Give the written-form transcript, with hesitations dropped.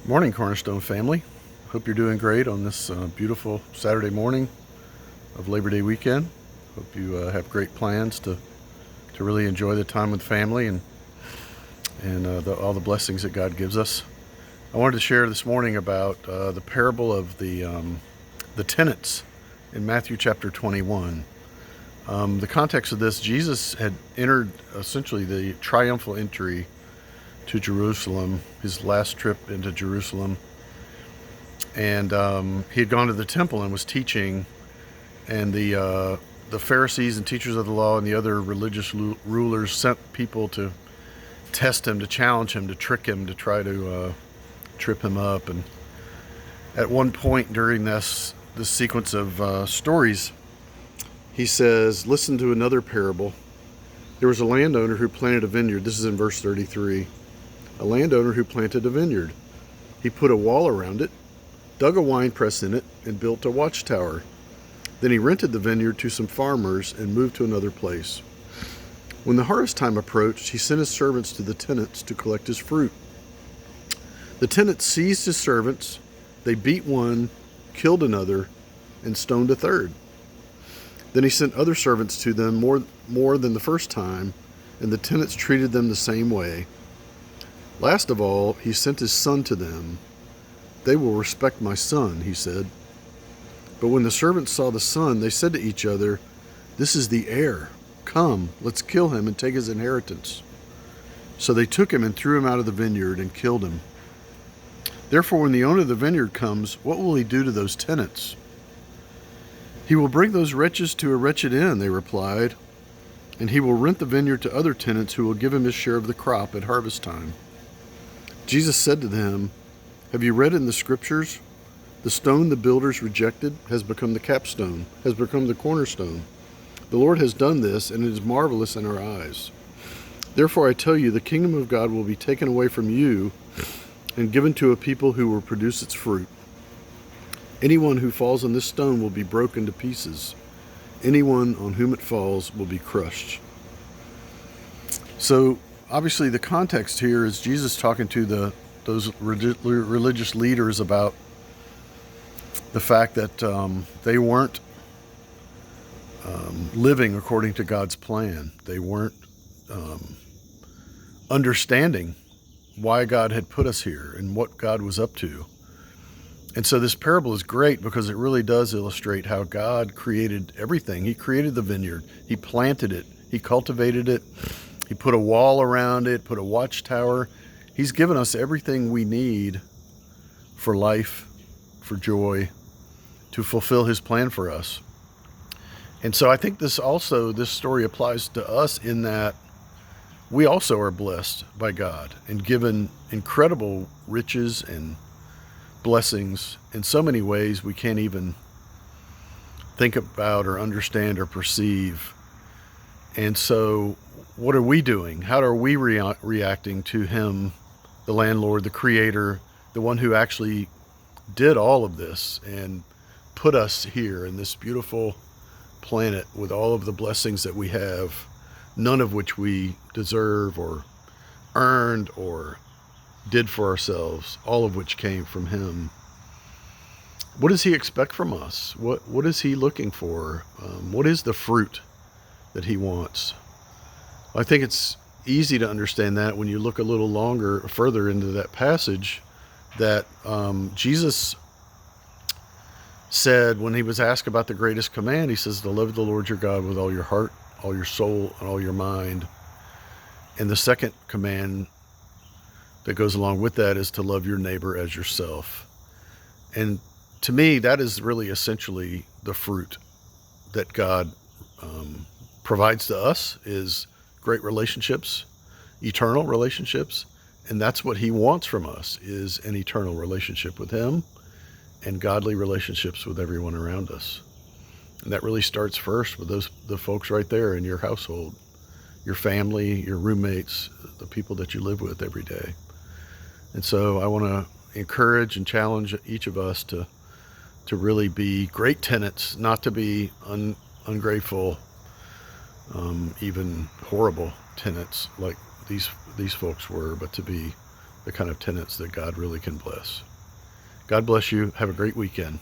Morning, Cornerstone family. Hope you're doing great on this beautiful Saturday morning of Labor Day weekend. Hope you have great plans to really enjoy the time with family and all the blessings that God gives us. I wanted to share this morning about the parable of the tenants in Matthew chapter 21. The context of this, Jesus had entered essentially the triumphal entry to Jerusalem, his last trip into Jerusalem. And he had gone to the temple and was teaching, and the Pharisees and teachers of the law and the other religious rulers sent people to test him, to challenge him, to trick him, to try to trip him up. And at one point during this sequence of stories, he says, listen to another parable. There was a landowner who planted a vineyard. This is in verse 33. A landowner who planted a vineyard. He put a wall around it, dug a wine press in it, and built a watchtower. Then he rented the vineyard to some farmers and moved to another place. When the harvest time approached, he sent his servants to the tenants to collect his fruit. The tenants seized his servants. They beat one, killed another, and stoned a third. Then he sent other servants to them more than the first time, and the tenants treated them the same way. Last of all, he sent his son to them. They will respect my son, he said. But when the servants saw the son, they said to each other, this is the heir. Come, let's kill him and take his inheritance. So they took him and threw him out of the vineyard and killed him. Therefore, when the owner of the vineyard comes, what will he do to those tenants? He will bring those wretches to a wretched end, they replied, and he will rent the vineyard to other tenants who will give him his share of the crop at harvest time. Jesus said to them, have you read in the scriptures? The stone the builders rejected has become the capstone, has become the cornerstone. The Lord has done this, and it is marvelous in our eyes. Therefore I tell you, the kingdom of God will be taken away from you and given to a people who will produce its fruit. Anyone who falls on this stone will be broken to pieces. Anyone on whom it falls will be crushed. So, obviously, the context here is Jesus talking to those religious leaders about the fact that they weren't living according to God's plan. They weren't understanding why God had put us here and what God was up to. And so this parable is great because it really does illustrate how God created everything. He created the vineyard. He planted it. He cultivated it. He put a wall around it, put a watchtower. He's given us everything we need for life, for joy, to fulfill his plan for us. And so I think this story applies to us in that we also are blessed by God and given incredible riches and blessings in so many ways we can't even think about or understand or perceive. And so what are we doing? How are we reacting to him, the landlord, the creator, the one who actually did all of this and put us here in this beautiful planet with all of the blessings that we have, none of which we deserve or earned or did for ourselves, all of which came from him. What does he expect from us? What is he looking for? What is the fruit that he wants? I think it's easy to understand that when you look a little further into that passage, that Jesus said when he was asked about the greatest command, he says to love the Lord your God with all your heart, all your soul, and all your mind. And the second command that goes along with that is to love your neighbor as yourself. And to me, that is really essentially the fruit that God provides to us, is great relationships, eternal relationships. And that's what he wants from us, is an eternal relationship with him and godly relationships with everyone around us. And that really starts first with the folks right there in your household, your family, your roommates, the people that you live with every day. And so I want to encourage and challenge each of us to really be great tenants, not to be ungrateful, even horrible tenants like these folks were, but to be the kind of tenants that God really can bless. God bless you. Have a great weekend.